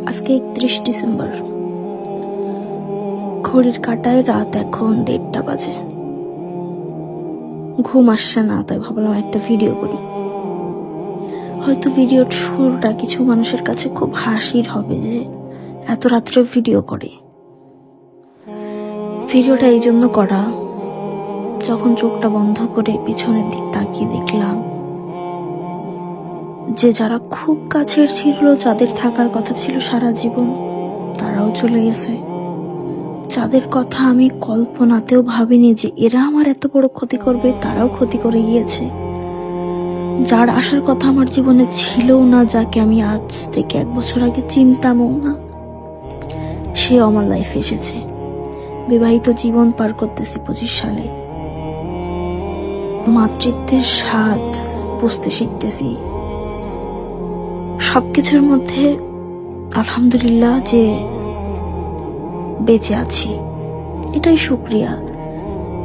আজকে 31 ডিসেম্বর। ঘড়ির কাঁটায় রাত এখন 1:30 বাজে। ঘুম আসছে না, তাই ভাবলাম একটা ভিডিও করি। হয়তো ভিডিওর শুরুটা কিছু মানুষের কাছে খুব হাসির হবে যে এত রাত্রে ভিডিও করে। ভিডিওটা এই জন্য করা, যখন চোখটা বন্ধ করে পিছনের দিক তাকিয়ে দেখলাম যে যারা খুব কাছের ছিল, যাদের থাকার কথা ছিল সারা জীবন, তারাও চলে গেছে। যাদের কথা আমি কল্পনাতেও ভাবিনি যে এরা আমার এত বড় ক্ষতি করবে, তারাও ক্ষতি করে গিয়েছে। যার আসার কথা আমার জীবনে ছিলও না, যাকে আমি আজ থেকে 1 বছর আগে চিনতামও না, সেও আমার লাইফে এসেছে। বিবাহিত জীবন পার করতেছি 25 সালে। মাতৃত্বের স্বাদ বুঝতে শিখতেছি। সবকিছুর মধ্যে আলহামদুলিল্লাহ যে বেঁচে আছি, এটাই শুকরিয়া।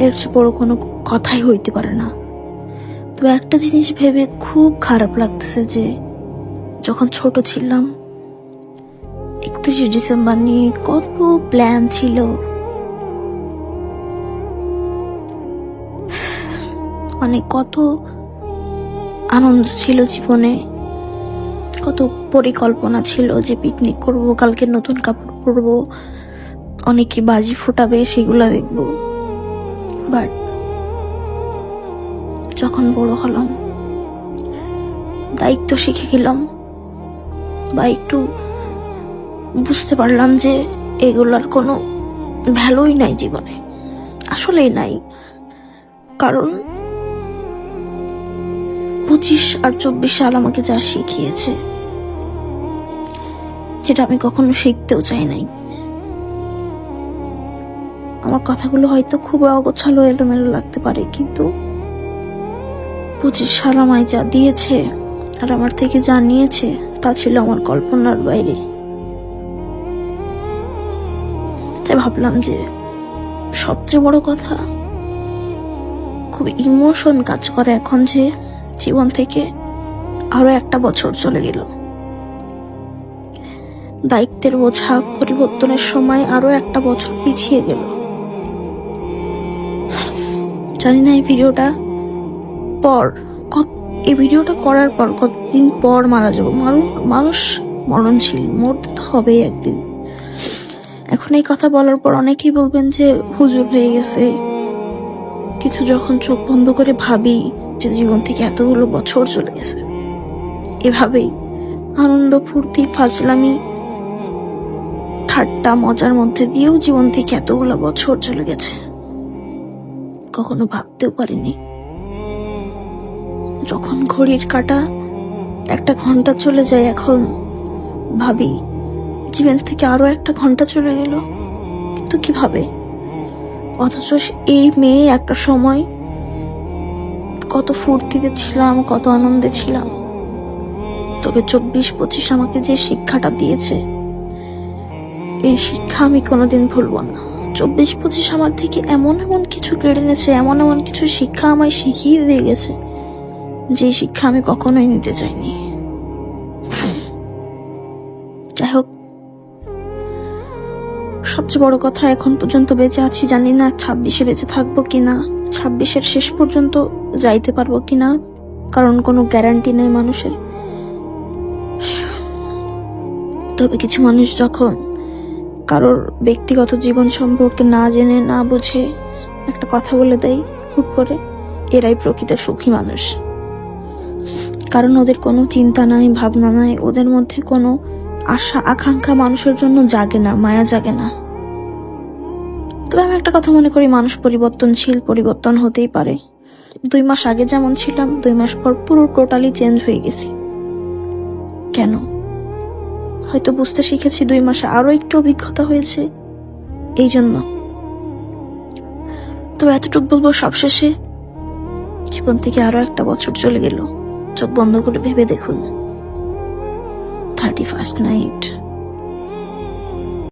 এর চেয়ে বড় কোনো কথাই হইতে পারে না। তো একটা জিনিস ভেবে খুব খারাপ লাগতেছে যে যখন ছোট ছিলাম 31 ডিসেম্বর নিয়ে কত প্ল্যান ছিল, মানে কত আনন্দ ছিল জীবনে, কত পরিকল্পনা ছিল যে পিকনিক করব, কালকে নতুন কাপড় পরবো, অনেকে বাজি ফোটাবে, সেগুলো দেখব। বাট যখন বড় হলাম, দায়িত্ব শিখে গেলাম, বা একটু বুঝতে পারলাম যে এগুলার কোনো ভ্যালুই নাই জীবনে, আসলেই নাই। কারণ 25 আর 24 সাল আমাকে যা শিখিয়েছে, যেটা আমি কখনো শিখতেও চাই নাই। আমার কথাগুলো হয়তো খুব অগোছালো এলোমেলো লাগতে পারে, কিন্তু 25 সাল আমায় যা দিয়েছে আর আমার থেকে যা নিয়েছে, তা ছিল আমার কল্পনার বাইরে। তাই ভাবলাম যে সবচেয়ে বড় কথা, খুব ইমোশন কাজ করে এখন যে জীবন থেকে আরো 1 বছর চলে গেল। দায়িত্বের বোঝা পরিবর্তনের সময় আরো 1 বছর পিছিয়ে গেল। জানি না এই ভিডিওটা করার পর কতদিন পর মারা যাবো। মানুষ মরণশীল, মরতে তো হবেই একদিন। এখন এই কথা বলার পর অনেকেই বলবেন যে হুজুর হয়ে গেছে, কিন্তু যখন চোখ বন্ধ করে ভাবি যে জীবন থেকে এতগুলো বছর চলে গেছে, এভাবেই আনন্দ, ফুর্তি, ফাজলামি, ঠাট্টা, মজার মধ্যে দিয়েও জীবন থেকে এতগুলো বছর চলে গেছে, কখনো ভাবতেও পারিনি। যখন ঘড়ির কাঁটা 1 ঘন্টা চলে যায়, এখন ভাবি জীবন থেকে আরো 1 ঘন্টা চলে গেল, কিন্তু কিভাবে? অথচ এই মেয়ে একটা সময় কত ফুর্তিতে ছিলাম, কত আনন্দে ছিলাম। তবে 24-25 আমাকে যে শিক্ষাটা দিয়েছে, এই শিক্ষা আমি কোনোদিন ভুলবো না। 24-25 আমার থেকে এমন কিছু কেড়ে নিয়েছে, এমন কিছু শিক্ষা আমায় শিখিয়ে দিয়ে গেছে, যে শিক্ষা আমি কখনোই নিতে চাইনি। যাই হোক, সবচেয়ে বড় কথা, এখন পর্যন্ত বেঁচে আছি। জানি না 26-এ বেঁচে থাকবো কিনা, 26-এর শেষ পর্যন্ত যাইতে পারবো কিনা, কারণ কোনো গ্যারান্টি নেই মানুষের। তবে কিছু মানুষ যখন কারোর ব্যক্তিগত জীবন সম্পর্কে না জেনে না বুঝে একটা কথা বলে দেয় হুট করে, এরাই প্রকৃত সুখী মানুষ। কারণ ওদের কোনো চিন্তা নাই, ভাবনা নাই, ওদের মধ্যে কোনো আশা আকাঙ্ক্ষা মানুষের জন্য জাগে না, মায়া জাগে না। তবে আমি একটা কথা মনে করি, মানুষ পরিবর্তনশীল, পরিবর্তন হতেই পারে। 2 মাস আগে যেমন ছিলাম, 2 মাস পর পুরো টোটালি চেঞ্জ হয়ে গেছি। কেন? হয়তো বুঝতে শিখেছি, 2 মাসে আরো একটু অভিজ্ঞতা হয়েছে, এই জন্য। তো এতটুকু বলবো, সবশেষে জীবন থেকে আরো 1 বছর চলে গেল। চোখ বন্ধ করে ভেবে দেখুন, 31st নাইট।